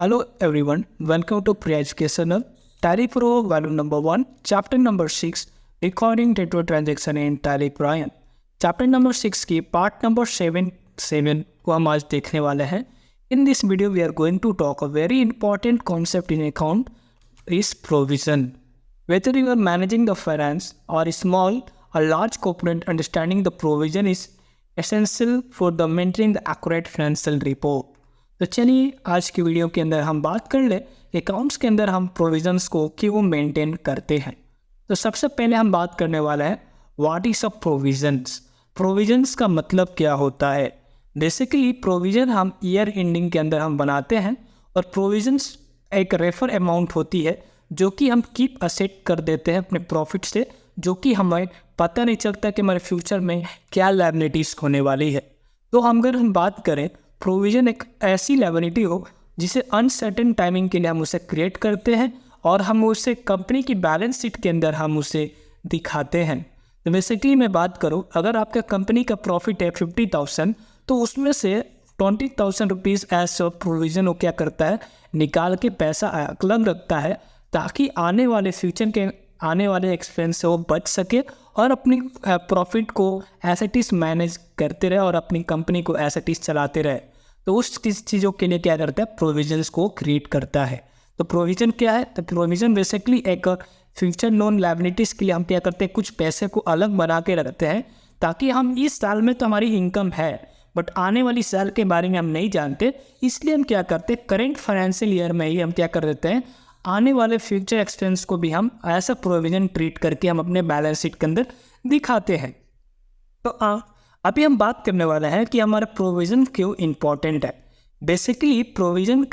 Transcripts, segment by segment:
Hello everyone, welcome to Priya Educational. Tally Pro value number 1, chapter number 6, recording data transaction in Tally Brian. Chapter number 6 की part number 7 को हम आज देखने वाले हैं. In this video we are going to talk a very important concept in account is provision. Whether you are managing the finance or a small or large corporate, understanding the provision is essential for the maintaining the accurate financial report. तो चलिए आज की video के अंदर हम बात कर ले अकाउंट्स के अंदर हम प्रोविजंस को क्यों मेंटेन करते हैं. तो सबसे पहले हम बात करने वाला है what is a provisions. Provisions का मतलब क्या होता है. बेसिकली प्रोविजन हम ईयर एंडिंग के अंदर हम बनाते हैं और प्रोविजंस एक रेफर अमाउंट होती है जो कि हम कीप असेट कर देते हैं अपने प्रॉफिट से, जो कि हमें पता नहीं चलता कि हमारे फ्यूचर में क्या लायबिलिटीज़ होने वाली है. तो अगर हम बात करें प्रोविज़न एक ऐसी लायबिलिटी हो जिसे अनसर्टेन टाइमिंग के लिए हम उसे क्रिएट करते हैं और हम उसे कंपनी की बैलेंस शीट के अंदर हम उसे दिखाते हैं. तो बेसिकली मैं बात करूं, अगर आपका कंपनी का प्रॉफिट है 50,000 तो उसमें से 20,000 रुपीज़ एज प्रोविज़न वो क्या करता है, निकाल के पैसा अलग रखता है ताकि आने वाले फ्यूचर के आने वाले एक्सपेंस से वो बच सके और अपनी प्रॉफिट को एज इट इज़ मैनेज करते रहे और अपनी कंपनी को एज इट इज़ चलाते रहे. तो उस चीज़ों के लिए क्या करता है, प्रोविजंस को क्रिएट करता है. तो प्रोविज़न क्या है, तो प्रोविज़न बेसिकली एक फ्यूचर नॉन लायबिलिटीज़ के लिए हम क्या करते हैं, कुछ पैसे को अलग बना के रखते हैं ताकि हम इस साल में तो हमारी इनकम है बट आने वाली साल के बारे में हम नहीं जानते, इसलिए हम क्या करते हैं करेंट फाइनेंशियल ईयर में ही हम क्या कर देते हैं आने वाले फ्यूचर एक्सपेंस को भी हम ऐसा प्रोविज़न ट्रीट करके हम अपने बैलेंस शीट के अंदर दिखाते हैं. तो अभी हम बात करने वाले हैं कि हमारा प्रोविज़न क्यों इम्पॉर्टेंट है. बेसिकली प्रोविज़न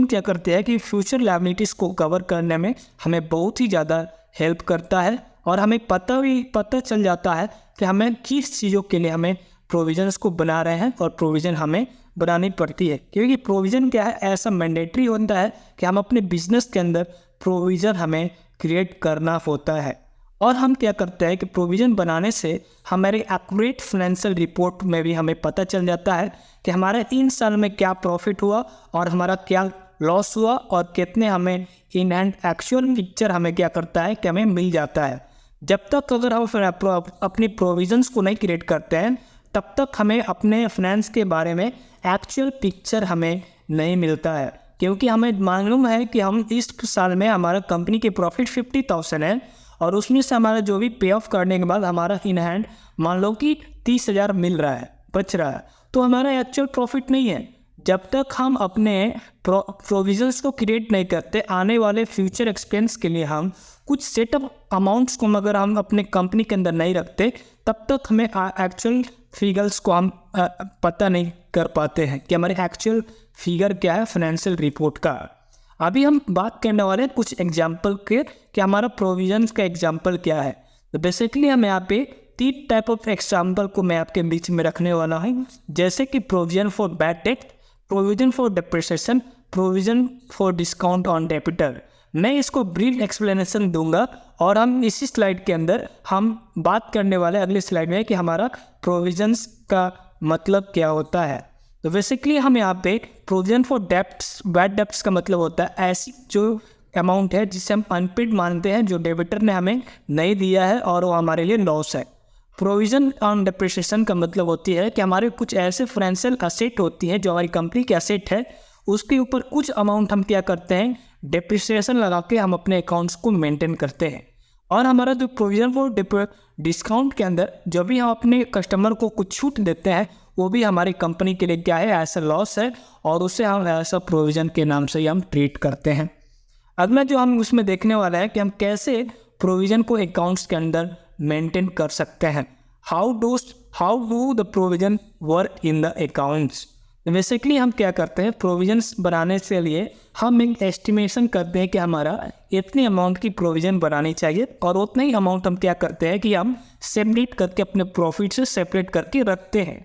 क्या करते हैं कि फ्यूचर लायबिलिटीज़ को कवर करने में हमें बहुत ही ज़्यादा हेल्प करता है और हमें पता चल जाता है कि हमें किस चीज़ों के लिए हमें प्रोविज़न्स को बना रहे हैं और प्रोविज़न हमें बनानी पड़ती है. क्योंकि प्रोविज़न क्या है, ऐसा मैंडेटरी होता है कि हम अपने बिजनेस के अंदर प्रोविज़न हमें क्रिएट करना होता है. और हम क्या करते हैं कि प्रोविज़न बनाने से हमारे एक्यूरेट फाइनेंशियल रिपोर्ट में भी हमें पता चल जाता है कि हमारे 3 साल में क्या प्रॉफिट हुआ और हमारा क्या लॉस हुआ और कितने हमें इन हैंड एक्चुअल पिक्चर हमें क्या करता है कि हमें मिल जाता है. जब तक अगर हम अपनी प्रोविज़न्स को नहीं क्रिएट करते हैं तब तक हमें अपने फाइनेंस के बारे में एक्चुअल पिक्चर हमें नहीं मिलता है. क्योंकि हमें मालूम है कि हम इस साल में हमारा कंपनी के प्रॉफिट 50,000 है और उसमें से हमारा जो भी पे ऑफ करने के बाद हमारा इन हैंड मान लो कि 30,000 मिल रहा है, बच रहा है, तो हमारा एक्चुअल प्रॉफिट नहीं है. जब तक हम अपने प्रोविजंस को क्रिएट नहीं करते आने वाले फ्यूचर एक्सपेंस के लिए हम कुछ सेटअप अमाउंट्स को अगर हम अपने कंपनी के अंदर नहीं रखते तब तक हमें एक्चुअल फिगर्स को हम पता नहीं कर पाते हैं कि हमारे एक्चुअल फिगर क्या है फाइनेंशियल रिपोर्ट का. अभी हम बात करने वाले हैं कुछ एग्जाम्पल के कि हमारा प्रोविजंस का एग्जाम्पल क्या है. तो बेसिकली हम यहाँ पे 3 टाइप ऑफ एग्जाम्पल को मैं आपके बीच में रखने वाला हूँ, जैसे कि provision for bad debt, provision for depreciation, provision for discount on debtor. मैं इसको ब्रीफ एक्सप्लेनेशन दूंगा और हम इसी स्लाइड के अंदर हम बात करने वाले अगले स्लाइड में कि हमारा प्रोविजंस का मतलब क्या होता है. तो बेसिकली हम यहाँ पे provision for debts, bad debts का मतलब होता है ऐसी जो अमाउंट है जिसे हम अनपेड मानते हैं, जो डेबिटर ने हमें नहीं दिया है और वो हमारे लिए लॉस है. प्रोविजन ऑन डिप्रिसिएशन का मतलब होती है कि हमारे कुछ ऐसे फाइनेंशियल असेट होती है जो हमारी कंपनी की असेट है, उसके ऊपर कुछ अमाउंट हम क्या करते हैं डिप्रिसिएशन लगा के हम अपने अकाउंट्स को मेंटेन करते हैं. और हमारा जो प्रोविजन फॉर डिस्काउंट के अंदर जब भी हम अपने कस्टमर को कुछ छूट देते हैं वो भी हमारी कंपनी के लिए क्या है, ऐसा लॉस है और उसे हम ऐसा प्रोविज़न के नाम से ही हम ट्रीट करते हैं. अगला जो हम उसमें देखने वाला है कि हम कैसे प्रोविज़न को अकाउंट्स के अंदर मेंटेन कर सकते हैं. How do the provision work in the accounts. Basically हम क्या करते हैं प्रोविजंस बनाने से लिए हम एक एस्टिमेशन करते हैं कि हमारा इतनी अमाउंट की प्रोविज़न बनानी चाहिए और उतना ही अमाउंट हम क्या करते हैं कि हम सेपरेट करके अपने प्रॉफिट से सेपरेट करके रखते हैं.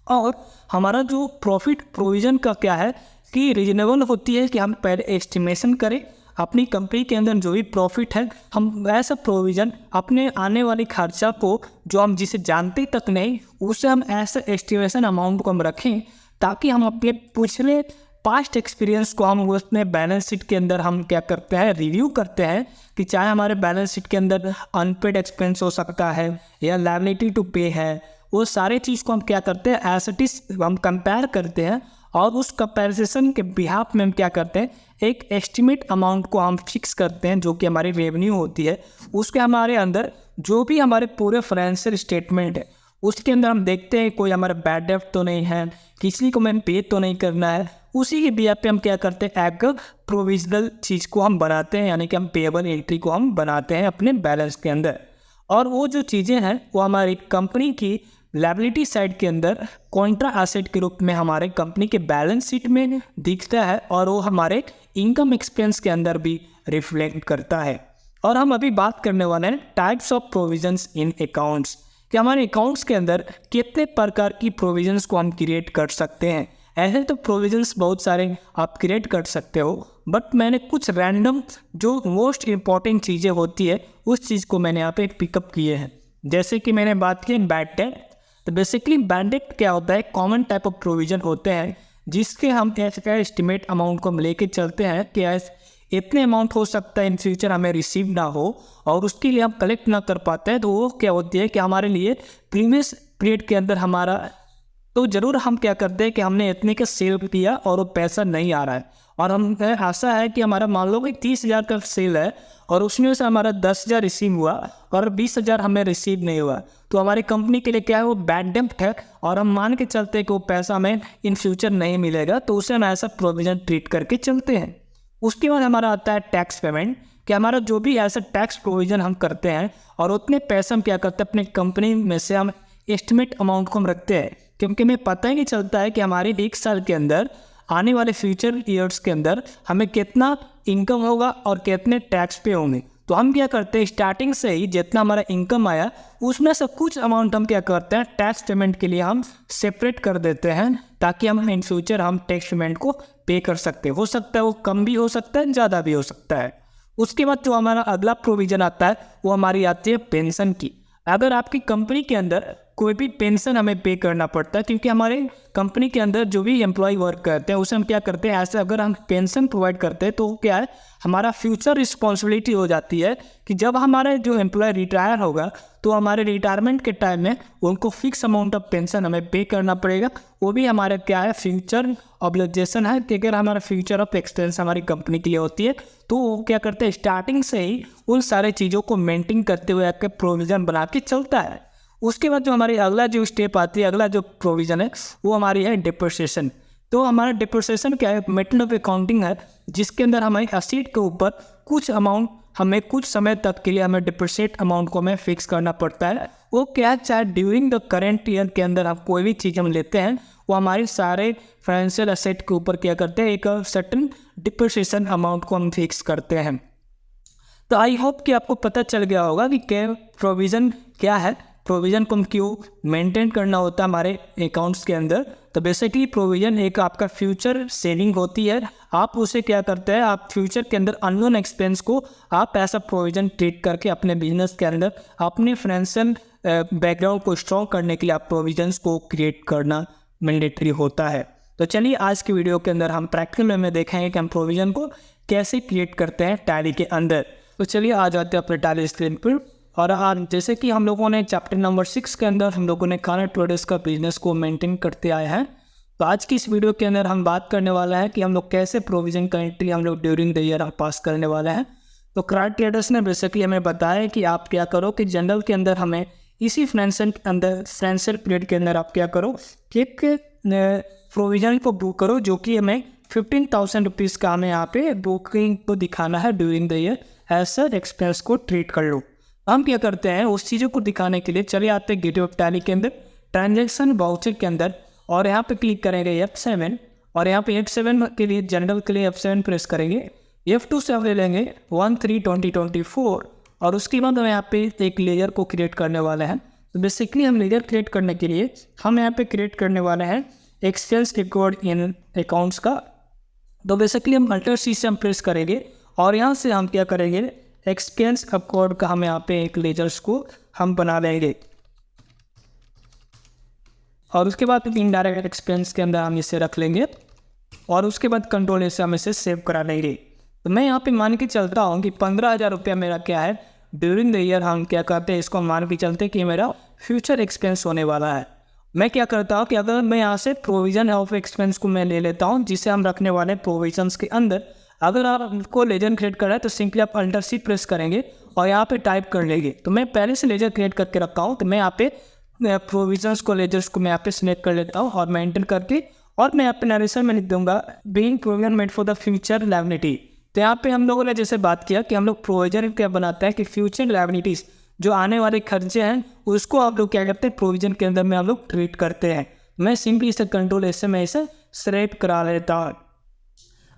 और हमारा जो प्रॉफिट प्रोविज़न का क्या है कि रीजनेबल होती है कि हम पहले एस्टिमेशन करें अपनी कंपनी के अंदर जो भी प्रॉफिट है, हम ऐसा प्रोविज़न अपने आने वाली खर्चा को जो हम जिसे जानते तक नहीं उसे हम ऐसा एस्टिमेशन अमाउंट को हम रखें ताकि हम अपने पिछले पास्ट एक्सपीरियंस को हम उसमें बैलेंस शीट के अंदर हम क्या करते हैं, रिव्यू करते हैं कि चाहे हमारे बैलेंस शीट के अंदर अनपेड एक्सपेंस हो सकता है या लायबिलिटी टू पे है, वो सारे चीज़ को हम क्या करते हैं, एज इट इज हम कंपेयर करते हैं और उस कंपैरिजन के बिहाफ में हम क्या करते हैं, एक एस्टिमेट अमाउंट को हम फिक्स करते हैं जो कि हमारी रेवेन्यू होती है। उसके हमारे अंदर जो भी हमारे पूरे फाइनेंशियल स्टेटमेंट है उसके अंदर हम देखते हैं कोई हमारा बैड डेब्ट तो नहीं है, किसी को मैं पे तो नहीं करना है। उसी के बिहाफ पे हम क्या करते हैं, एक प्रोविजनल चीज़ को हम बनाते हैं, यानी कि हम पेएबल एंट्री को हम बनाते हैं अपने बैलेंस के अंदर। और वो जो चीज़ें हैं वो हमारी कंपनी की लायबिलिटी साइड के अंदर कॉन्ट्रा एसेट के रूप में हमारे कंपनी के बैलेंस शीट में दिखता है और वो हमारे इनकम एक्सपेंस के अंदर भी रिफ्लेक्ट करता है। और हम अभी बात करने वाले हैं types of provisions in accounts, कि हमारे अकाउंट्स के अंदर कितने प्रकार की प्रोविजंस को हम क्रिएट कर सकते हैं। ऐसे तो प्रोविजंस बहुत सारे आप क्रिएट कर सकते हो, बट मैंने कुछ रैंडम जो मोस्ट इम्पॉर्टेंट चीज़ें होती है उस चीज़ को मैंने यहाँ पे पिकअप किए हैं। जैसे कि मैंने बात की बैड डेब्ट, तो बेसिकली बैड डेब्ट क्या होता है, कॉमन टाइप ऑफ प्रोविजन होते हैं जिसके हम ऐसे एस्टिमेट अमाउंट को हम लेके चलते हैं कि इतने अमाउंट हो सकता है इन फ्यूचर हमें रिसीव ना हो और उसके लिए हम कलेक्ट ना कर पाते हैं, तो वो क्या होती है कि हमारे लिए प्रीवियस पीरियड के अंदर हमारा तो ज़रूर हम क्या करते हैं कि हमने इतने का सेल किया और वो पैसा नहीं आ रहा है, और हम ऐसा है कि हमारा मान लो कि 30,000 का सेल है और उसमें से हमारा 10,000 रिसीव हुआ और 20,000 हमें रिसीव नहीं हुआ, तो हमारी कंपनी के लिए क्या है, वो बैड डेब्ट है और हम मान के चलते हैं कि वो पैसा हमें इन फ्यूचर नहीं मिलेगा, तो उसे हम ऐसा प्रोविज़न ट्रीट करके चलते हैं। उसके बाद हमारा आता है टैक्स पेमेंट, कि हमारा जो भी ऐसा टैक्स प्रोविज़न हम करते हैं और उतने पैसे हम क्या करते हैं अपने कंपनी में से हम एस्टिमेट अमाउंट को हम रखते हैं, क्योंकि हमें पता ही नहीं चलता है कि हमारे एक साल के अंदर आने वाले फ्यूचर ईयर्स के अंदर हमें कितना इनकम होगा और कितने टैक्स पे होंगे। तो हम क्या करते हैं, स्टार्टिंग से ही जितना हमारा इनकम आया उसमें से कुछ अमाउंट हम क्या करते हैं, टैक्स पेमेंट के लिए हम सेपरेट कर देते हैं, ताकि हम इन फ्यूचर हम टैक्स पेमेंट को पे कर सकते हैं। हो सकता है वो कम भी हो सकता है, ज़्यादा भी हो सकता है। उसके बाद जो हमारा अगला प्रोविज़न आता है वो हमारी आती है पेंशन की। अगर आपकी कंपनी के अंदर कोई भी पेंशन हमें पे करना पड़ता है, क्योंकि हमारे कंपनी के अंदर जो भी एम्प्लॉय वर्क करते हैं उसे हम क्या करते हैं, ऐसे अगर हम पेंशन प्रोवाइड करते हैं तो क्या है, हमारा फ्यूचर रिस्पॉन्सिबिलिटी हो जाती है कि जब हमारा जो एम्प्लॉय रिटायर होगा तो हमारे रिटायरमेंट के टाइम में उनको फिक्स अमाउंट ऑफ पेंशन हमें पे करना पड़ेगा। वो भी हमारा क्या है, फ्यूचर ऑब्लिगेशन है कि अगर हमारा फ्यूचर ऑफ एक्सपेंस हमारी कंपनी के लिए होती है तो वो क्या करते हैं, स्टार्टिंग से ही उन सारे चीज़ों को मेंटेन करते हुए आपके प्रोविज़न बना के चलता है। उसके बाद जो हमारी अगला जो स्टेप आती है, अगला जो प्रोविज़न है वो हमारी है डिप्रिसिएशन। तो हमारा डिप्रिसिएशन क्या है, मेथड ऑफ अकाउंटिंग है जिसके अंदर हमारे एसेट के ऊपर कुछ अमाउंट हमें कुछ समय तक के लिए हमें डिप्रिसिएट अमाउंट को हमें फिक्स करना पड़ता है। वो क्या है, चाहे ड्यूरिंग द करेंट ईयर के अंदर हम कोई भी चीज़ हम लेते हैं वो हमारे सारे फाइनेंशियल एसेट के ऊपर क्या करते हैं, एक सर्टेन डिप्रिसिएशन अमाउंट को हम फिक्स करते हैं। तो आई होप कि आपको पता चल गया होगा कि क्या प्रोविज़न क्या है, प्रोविज़न को हम क्यों मेंटेन करना होता है हमारे अकाउंट्स के अंदर। तो बेसिकली प्रोविज़न एक आपका फ्यूचर सेविंग होती है। आप उसे क्या करते हैं, आप फ्यूचर के अंदर अननोन एक्सपेंस को आप ऐसा प्रोविज़न ट्रीट करके अपने बिजनेस के अंदर अपने फाइनेंशियल बैकग्राउंड को स्ट्रॉन्ग करने के लिए आप प्रोविजंस को क्रिएट करना मैंडेटरी होता है। तो चलिए आज की वीडियो के अंदर हम प्रैक्टिकल वे में देखेंगे कि हम प्रोविज़न को कैसे क्रिएट करते हैं टैली के अंदर। तो चलिए आ जाते हैं अपने टैली स्क्रीन पर। और आज जैसे कि हम लोगों ने चैप्टर नंबर 6 के अंदर हम लोगों ने खाना ट्रेडर्स का बिजनेस को मेंटेन करते आए हैं। तो आज की इस वीडियो के अंदर हम बात करने वाला है कि हम लोग कैसे प्रोविज़न का एंट्री हम लोग ड्यूरिंग द ईयर पास करने वाले हैं। तो क्राउड ट्रेडर्स ने बेसिकली हमें बताया कि आप क्या करो कि जनरल के अंदर हमें इसी फाइनेंशियल पीरियड के अंदर आप क्या करो कि प्रोविज़न को बुक करो जो कि हमें 15,000 रुपीज़ का हमें यहाँ पे बुकिंग को दिखाना है ड्यूरिंग द ईयर, ऐसा एक्सपेंस को ट्रीट कर लो। हम क्या करते हैं उस चीज़ों को दिखाने के लिए चले आते हैं गेटवे ऑफ टैली के अंदर ट्रांजैक्शन वाउचर के अंदर, और यहाँ पे क्लिक करेंगे F7 और यहाँ पे F7 के लिए जनरल के लिए F7 प्रेस करेंगे। F2 से हम ले लेंगे 1/3/2024 और उसके बाद हम यहाँ पे एक लेयर को क्रिएट करने वाले हैं। तो बेसिकली हम लेयर क्रिएट करने के लिए हम यहाँ पे क्रिएट करने वाले हैं एक्सपेंस रिकॉर्ड इन अकाउंट्स का। तो बेसिकली हम अल्टर सी से हम प्रेस करेंगे और यहाँ से हम क्या करेंगे एक्सपेंस रिकॉर्ड का हम यहाँ पे एक लेजर्स को हम बना लेंगे और उसके बाद इनडायरेक्ट एक्सपेंस के अंदर हम इसे रख लेंगे और उसके बाद कंट्रोल ए से हम इसे सेव करा लेंगे। तो मैं यहाँ पे मान के चलता हूँ कि 15,000 रुपया मेरा क्या है ड्यूरिंग द ईयर, हम क्या करते हैं इसको मान के चलते कि मेरा फ्यूचर एक्सपेंस होने वाला है। मैं क्या करता हूँ कि अगर मैं यहाँ से प्रोविज़न ऑफ एक्सपेंस को मैं ले लेता हूँ, जिसे हम रखने वाले हैं प्रोविजंस के अंदर। अगर आपको लेजर क्रिएट करना है तो सिंपली आप अल्टर सी प्रेस करेंगे और यहाँ पे टाइप कर लेंगे। तो मैं पहले से लेजर क्रिएट करके रखा हूँ, तो मैं यहाँ पे प्रोविजंस को, लेजर्स को मैं यहाँ पे सिलेक्ट कर लेता हूँ और मैं एंटर करके, और मैं यहाँ पे नरेशन में लिख दूंगा being provision made for the future liability. तो यहाँ पे हम लोगों ने जैसे बात किया कि हम लोग प्रोविजन क्या बनाते हैं कि फ्यूचर लायबिलिटीज़, जो आने वाले खर्चे हैं उसको आप लोग क्या करते हैं प्रोविजन के अंदर में हम लोग ट्रीट करते हैं। मैं सिंपली इसे कंट्रोल ऐसे मैं इसे सेलेक्ट करा लेता हूँ।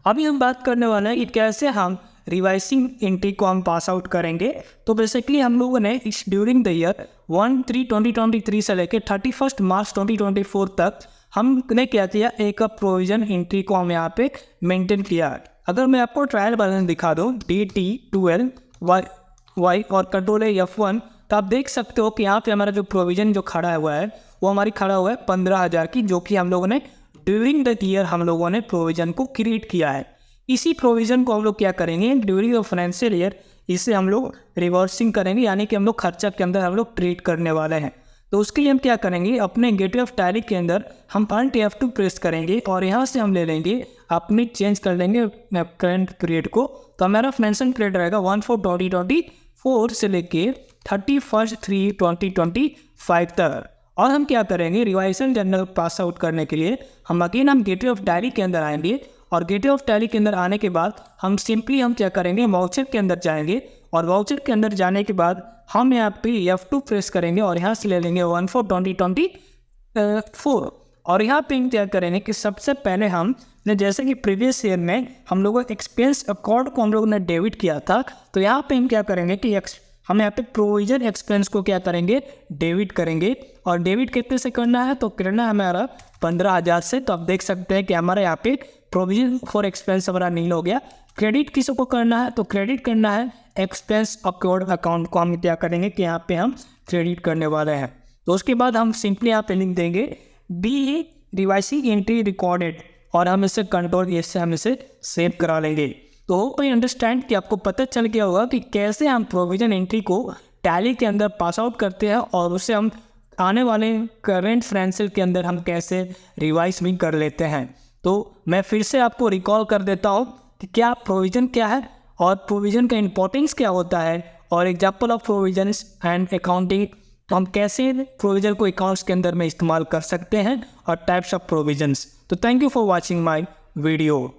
अभी हम बात करने वाले हैं कि कैसे हम रिवाइसिंग एंट्री को हम पास आउट करेंगे। तो बेसिकली हम लोगों ने इस ड्यूरिंग द ईयर 1/3/2023 से लेकर 31 मार्च 2024 तक हमने क्या किया, एक प्रोविजन एंट्री को हम यहाँ पे मेंटेन किया। अगर मैं आपको ट्रायल बैलेंस दिखा दूँ DT12Y और कंट्रोल F1, तो आप देख सकते हो कि यहाँ पे हमारा जो प्रोविजन जो खड़ा हुआ है वो हमारी खड़ा हुआ है 15,000 की, जो कि हम लोगों ने ड्यूरिंग द ईयर हम लोगों ने प्रोविजन को क्रिएट किया है। इसी प्रोविजन को हम लोग क्या करेंगे ड्यूरिंग द फाइनेंशियल ईयर, इसे हम लोग रिवर्सिंग करेंगे, यानी कि हम लोग खर्चा के अंदर हम लोग ट्रीट करने वाले हैं। तो उसके लिए हम क्या करेंगे, अपने गेटवे ऑफ टैली के अंदर हम Alt F2 प्रेस करेंगे और यहाँ से हम ले लेंगे अपनी चेंज कर लेंगे करंट पीरियड को। तो हमारा फाइनेंशियल पीरियड रहेगा 1/4/2024 से लेके 31/3/2025 तक। और हम क्या करेंगे रिवाइजन जर्नल पास आउट करने के लिए हम अगेन हम गेटवे ऑफ टैली के अंदर आएंगे, और गेटवे ऑफ टैली के अंदर आने के बाद हम सिंपली हम क्या करेंगे वाउचर के अंदर जाएंगे, और वाउचर के अंदर जाने के बाद हम यहाँ पे F2 प्रेस करेंगे और यहाँ से ले लेंगे 1/4/2024। और यहाँ पे हम क्या करेंगे कि सबसे पहले हम जैसे कि प्रीवियस ईयर में हम लोगों एक्सपेंस अकाउंट को हम लोगों ने डेबिट किया था, तो यहाँ पे हम क्या करेंगे कि हम यहाँ पे प्रोविजन एक्सपेंस को क्या करेंगे डेबिट करेंगे। और डेबिट कितने से करना है, तो करना है हमारा 15,000 से। तो आप देख सकते हैं कि हमारे यहाँ पे प्रोविजन फॉर एक्सपेंस हमारा नील हो गया। क्रेडिट किसको करना है, तो क्रेडिट करना है एक्सपेंस अकाउंट को हम क्या करेंगे कि यहाँ पे हम क्रेडिट करने वाले हैं। तो उसके बाद हम सिंपली यहाँ पे लिख देंगे बी रिवाइसिंग एंट्री रिकॉर्डेड, और हम इसे कंट्रोल ए से हम इसे सेव करा लेंगे। तो होप आई अंडरस्टैंड कि आपको पता चल गया होगा कि कैसे हम प्रोविजन एंट्री को टैली के अंदर पास आउट करते हैं, और उसे हम आने वाले करेंट फाइनेंशियल के अंदर हम कैसे रिवाइज भी कर लेते हैं। तो मैं फिर से आपको रिकॉल कर देता हूँ कि क्या प्रोविजन क्या है और प्रोविजन का इंपॉर्टेंस क्या होता है, और example of provisions and accounting, तो हम कैसे प्रोविजन को अकाउंट्स के अंदर में इस्तेमाल कर सकते हैं, और टाइप्स ऑफ प्रोविजंस। तो thank you for watching my video.